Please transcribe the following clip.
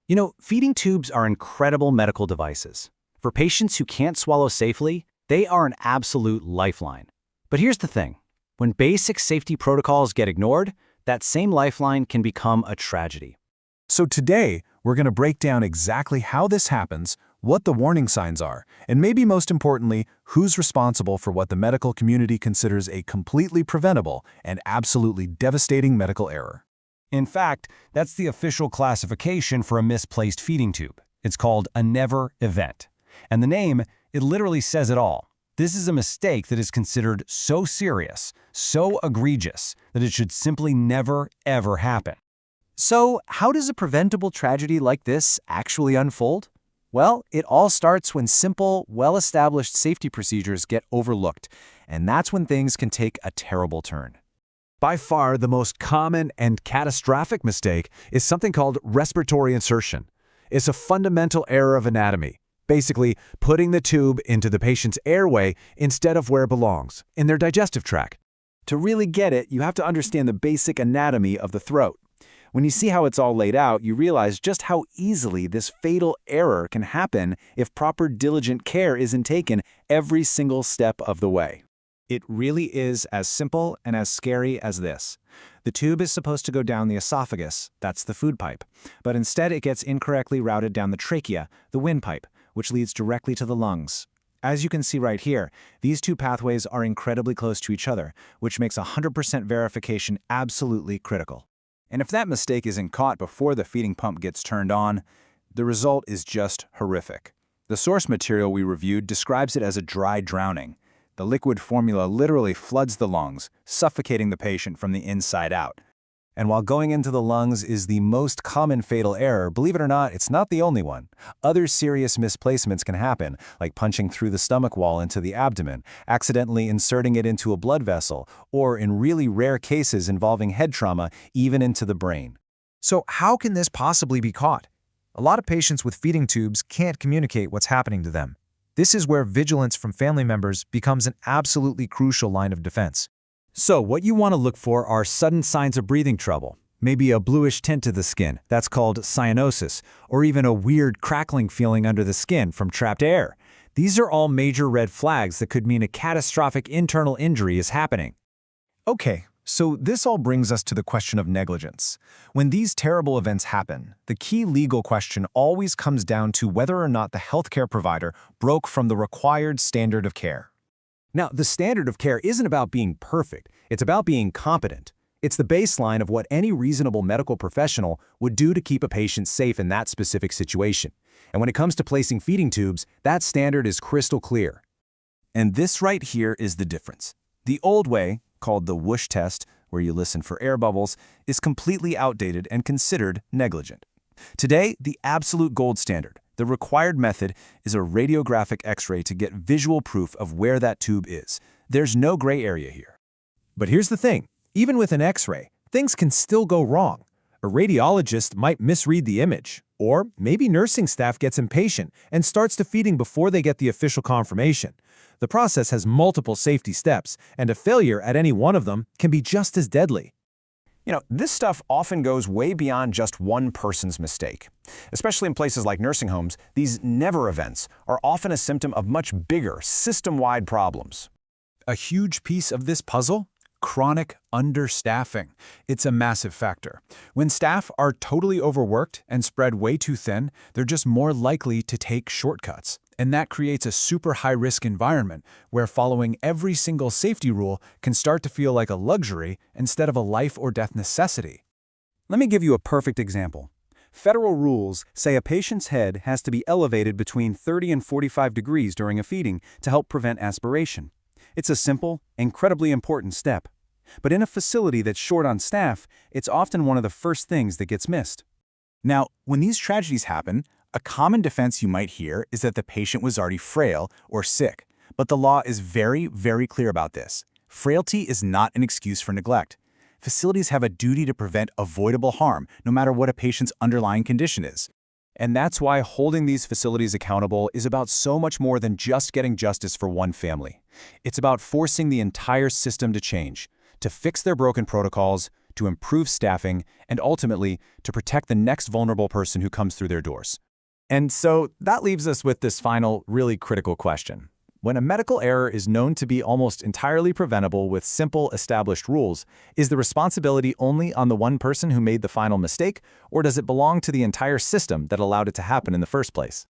You know, feeding tubes are incredible medical devices. For patients who can't swallow safely, they are an absolute lifeline. But here's the thing. When basic safety protocols get ignored, that same lifeline can become a tragedy. So today, we're going to break down exactly how this happens, what the warning signs are, and maybe most importantly, who's responsible for what the medical community considers a completely preventable and absolutely devastating medical error. In fact, that's the official classification for a misplaced feeding tube. It's called a never event. And the name, it literally says it all. This is a mistake that is considered so serious, so egregious, that it should simply never, ever happen. So, how does a preventable tragedy like this actually unfold? Well, it all starts when simple, well-established safety procedures get overlooked, and that's when things can take a terrible turn. By far, the most common and catastrophic mistake is something called respiratory insertion. It's a fundamental error of anatomy, basically putting the tube into the patient's airway instead of where it belongs, in their digestive tract. To really get it, you have to understand the basic anatomy of the throat. When you see how it's all laid out, you realize just how easily this fatal error can happen if proper diligent care isn't taken every single step of the way. It really is as simple and as scary as this. The tube is supposed to go down the esophagus, that's the food pipe, but instead it gets incorrectly routed down the trachea, the windpipe, which leads directly to the lungs. As you can see right here, these two pathways are incredibly close to each other, which makes 100% verification absolutely critical. And if that mistake isn't caught before the feeding pump gets turned on, the result is just horrific. The source material we reviewed describes it as a dry drowning. The liquid formula literally floods the lungs, suffocating the patient from the inside out. And while going into the lungs is the most common fatal error, believe it or not, it's not the only one. Other serious misplacements can happen, like punching through the stomach wall into the abdomen, accidentally inserting it into a blood vessel, or in really rare cases involving head trauma, even into the brain. So how can this possibly be caught? A lot of patients with feeding tubes can't communicate what's happening to them. This is where vigilance from family members becomes an absolutely crucial line of defense. So what you want to look for are sudden signs of breathing trouble, maybe a bluish tint to the skin, that's called cyanosis, or even a weird crackling feeling under the skin from trapped air. These are all major red flags that could mean a catastrophic internal injury is happening. Okay, so this all brings us to the question of negligence. When these terrible events happen, the key legal question always comes down to whether or not the healthcare provider broke from the required standard of care. Now, the standard of care isn't about being perfect, it's about being competent. It's the baseline of what any reasonable medical professional would do to keep a patient safe in that specific situation. And when it comes to placing feeding tubes, that standard is crystal clear. And this right here is the difference. The old way, called the whoosh test, where you listen for air bubbles, is completely outdated and considered negligent. Today, the absolute gold standard, the required method, is a radiographic X-ray to get visual proof of where that tube is. There's no gray area here. But here's the thing, even with an X-ray, things can still go wrong. A radiologist might misread the image, or maybe nursing staff gets impatient and starts to feeding before they get the official confirmation. The process has multiple safety steps, and a failure at any one of them can be just as deadly. You know, this stuff often goes way beyond just one person's mistake. Especially in places like nursing homes, these never events are often a symptom of much bigger, system-wide problems. A huge piece of this puzzle? Chronic understaffing. It's a massive factor. When staff are totally overworked and spread way too thin, they're just more likely to take shortcuts. And that creates a super high-risk environment where following every single safety rule can start to feel like a luxury instead of a life-or-death necessity. Let me give you a perfect example. Federal rules say a patient's head has to be elevated between 30 and 45 degrees during a feeding to help prevent aspiration. It's a simple, incredibly important step. But in a facility that's short on staff, it's often one of the first things that gets missed. Now, when these tragedies happen, a common defense you might hear is that the patient was already frail or sick, but the law is very, very clear about this. Frailty is not an excuse for neglect. Facilities have a duty to prevent avoidable harm, no matter what a patient's underlying condition is. And that's why holding these facilities accountable is about so much more than just getting justice for one family. It's about forcing the entire system to change, to fix their broken protocols, to improve staffing, and ultimately to protect the next vulnerable person who comes through their doors. And so that leaves us with this final, really critical question. When a medical error is known to be almost entirely preventable with simple, established rules, is the responsibility only on the one person who made the final mistake, or does it belong to the entire system that allowed it to happen in the first place?